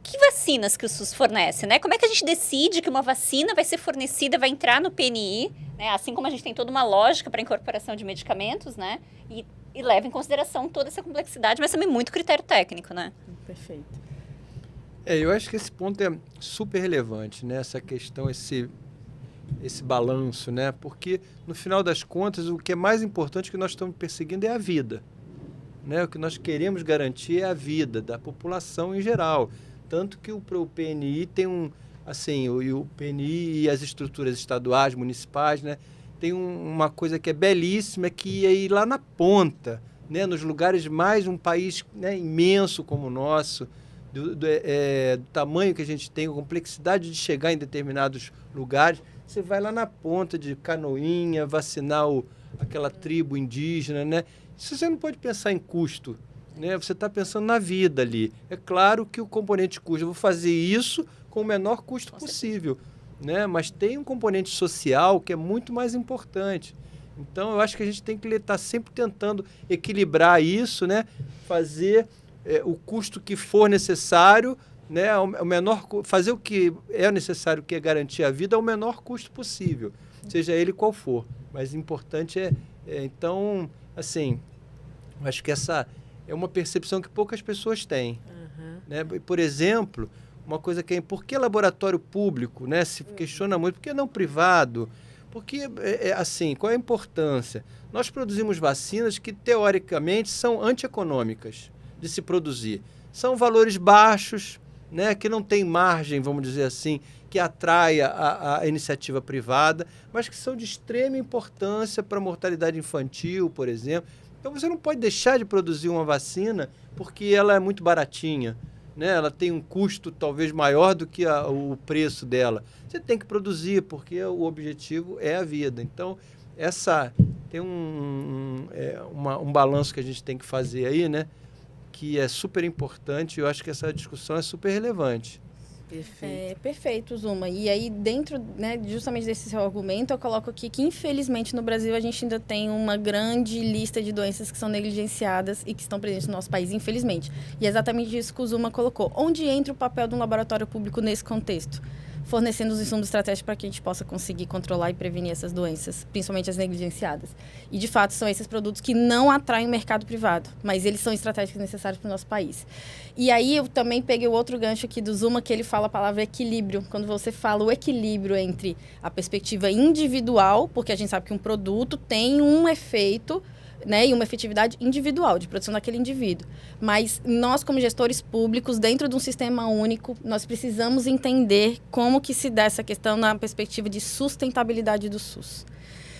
que vacinas que o SUS fornece, né? Como é que a gente decide que uma vacina vai ser fornecida, vai entrar no PNI, né? Assim como a gente tem toda uma lógica para incorporação de medicamentos, né? E leva em consideração toda essa complexidade, mas também muito critério técnico, né? Perfeito. Eu acho que esse ponto é super relevante, né? Essa questão, esse balanço, né? Porque, no final das contas, o que é mais importante que nós estamos perseguindo é a vida, né? O que nós queremos garantir é a vida da população em geral. Tanto que o PNI tem o PNI e as estruturas estaduais, municipais, né? Tem uma coisa que é belíssima, que é ir lá na ponta, né? Nos lugares mais, um país, né, imenso como o nosso, do tamanho que a gente tem, a complexidade de chegar em determinados lugares, você vai lá na ponta de Canoinha, vacinar aquela tribo indígena, né? Isso você não pode pensar em custo, né? Você está pensando na vida ali. É claro que o componente custo, eu vou fazer isso com o menor custo possível, né? Mas tem um componente social que é muito mais importante. Então, eu acho que a gente tem que estar sempre tentando equilibrar isso, né? Fazer o custo que for necessário, né? Fazer o que é necessário, que é garantir a vida, ao menor custo possível, seja ele qual for. Mas o importante então, assim, eu acho que essa é uma percepção que poucas pessoas têm. Né? Por exemplo, uma coisa que por que laboratório público, né? Se questiona muito, por que não privado? Porque, assim, qual é a importância? Nós produzimos vacinas que, teoricamente, são antieconômicas de se produzir. São valores baixos, né? Que não tem margem, vamos dizer assim, que atraia a iniciativa privada, mas que são de extrema importância para a mortalidade infantil, por exemplo. Então, você não pode deixar de produzir uma vacina porque ela é muito baratinha, né? Ela tem um custo talvez maior do que o preço dela. Você tem que produzir porque o objetivo é a vida. Então, tem um balanço que a gente tem que fazer aí, né? Que é super importante. Eu acho que essa discussão é super relevante. Perfeito. Perfeito, Zuma. E aí, dentro, né, justamente desse seu argumento, eu coloco aqui que, infelizmente, no Brasil, a gente ainda tem uma grande lista de doenças que são negligenciadas e que estão presentes no nosso país, infelizmente. E é exatamente isso que o Zuma colocou. Onde entra o papel de um laboratório público nesse contexto? Fornecendo os insumos estratégicos para que a gente possa conseguir controlar e prevenir essas doenças, principalmente as negligenciadas. E, de fato, são esses produtos que não atraem o mercado privado, mas eles são estratégicos necessários para o nosso país. E aí, eu também peguei o outro gancho aqui do Zuma, que ele fala a palavra equilíbrio. Quando você fala o equilíbrio entre a perspectiva individual, porque a gente sabe que um produto tem um efeito, né, e uma efetividade individual, de produção daquele indivíduo. Mas nós, como gestores públicos, dentro de um sistema único, nós precisamos entender como que se dá essa questão na perspectiva de sustentabilidade do SUS.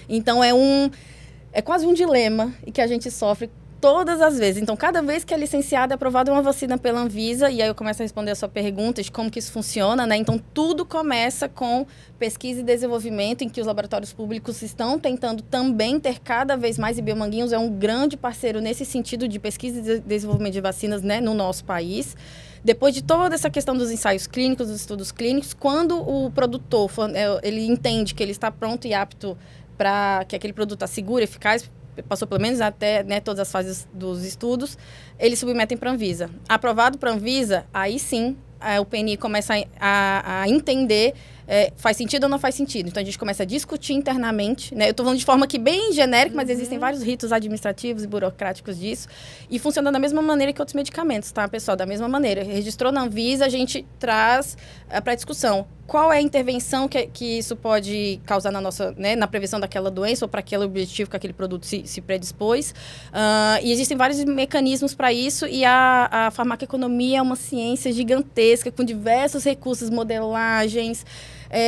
Então, é quase um dilema e que a gente sofre todas as vezes. Então, cada vez que é licenciada, é aprovada uma vacina pela Anvisa, e aí eu começo a responder a sua pergunta de como que isso funciona, né? Então, tudo começa com pesquisa e desenvolvimento, em que os laboratórios públicos estão tentando também ter cada vez mais, e Biomanguinhos é um grande parceiro nesse sentido de pesquisa e desenvolvimento de vacinas, né, no nosso país. Depois de toda essa questão dos ensaios clínicos, dos estudos clínicos, quando o produtor ele entende que ele está pronto e apto para que aquele produto está seguro, eficaz, passou pelo menos até, né, todas as fases dos estudos, eles submetem para a Anvisa. Aprovado para a Anvisa, aí sim o PNI começa a entender faz sentido ou não faz sentido. Então, a gente começa a discutir internamente, né? Eu estou falando de forma aqui bem genérica, mas existem vários ritos administrativos e burocráticos disso. E funciona da mesma maneira que outros medicamentos, tá, pessoal? Da mesma maneira. Registrou na Anvisa, a gente traz para discussão qual é a intervenção que isso pode causar na nossa, né, na prevenção daquela doença ou para aquele objetivo que aquele produto se predispôs. E existem vários mecanismos para isso, e a farmacoeconomia é uma ciência gigantesca, com diversos recursos, modelagens,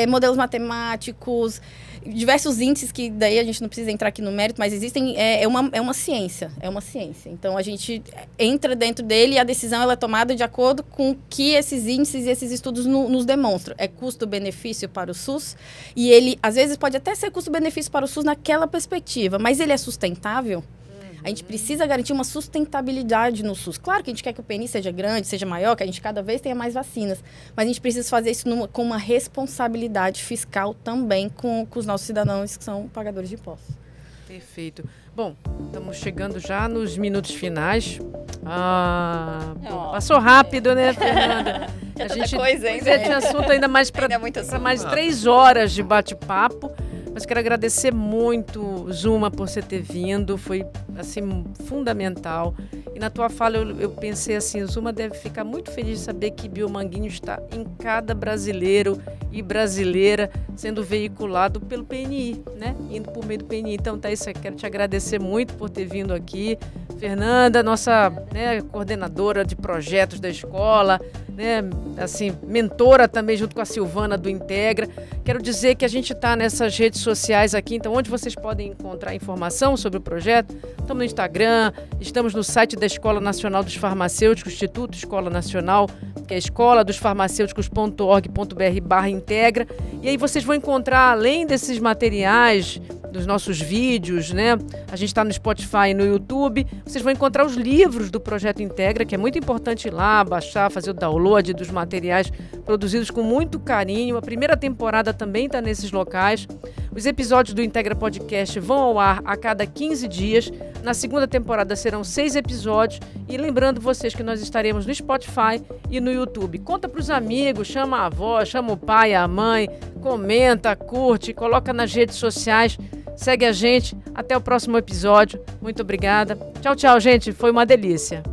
modelos matemáticos, diversos índices que daí a gente não precisa entrar aqui no mérito, mas existem, é uma ciência. Então, a gente entra dentro dele e a decisão ela é tomada de acordo com o que esses índices e esses estudos nos demonstram. É custo-benefício para o SUS, e ele, às vezes, pode até ser custo-benefício para o SUS naquela perspectiva, mas ele é sustentável? A gente precisa garantir uma sustentabilidade no SUS. Claro que a gente quer que o PNI seja grande, seja maior, que a gente cada vez tenha mais vacinas. Mas a gente precisa fazer isso com uma responsabilidade fiscal também com os nossos cidadãos que são pagadores de impostos. Perfeito. Bom, estamos chegando já nos minutos finais. Passou rápido, né, Fernanda? É tanta coisa ainda. Tinha assunto ainda mais para mais 3 horas de bate-papo. Mas quero agradecer muito, Zuma, por você ter vindo. Foi, assim, fundamental. E na tua fala eu pensei assim, o Zuma deve ficar muito feliz de saber que Biomanguinho está em cada brasileiro e brasileira sendo veiculado pelo PNI, né? Indo por meio do PNI. Então, Thaís, eu quero te agradecer muito por ter vindo aqui. Fernanda, nossa, né, coordenadora de projetos da escola, né, assim, mentora também junto com a Silvana do Integra. Quero dizer que a gente está nessas redes sociais aqui, então onde vocês podem encontrar informação sobre o projeto? Estamos no Instagram, estamos no site da Escola Nacional dos Farmacêuticos, Instituto Escola Nacional, que é escoladosfarmacêuticos.org.br/integra. E aí vocês vão encontrar, além desses materiais, dos nossos vídeos, né? A gente está no Spotify e no YouTube. Vocês vão encontrar os livros do Projeto Integra, que é muito importante ir lá, baixar, fazer o download dos materiais produzidos com muito carinho. A primeira temporada também está nesses locais. Os episódios do Integra Podcast vão ao ar a cada 15 dias. Na segunda temporada serão 6 episódios. E lembrando vocês que nós estaremos no Spotify e no YouTube. Conta para os amigos, chama a avó, chama o pai, a mãe, comenta, curte, coloca nas redes sociais. Segue a gente. Até o próximo episódio. Muito obrigada. Tchau, tchau, gente. Foi uma delícia.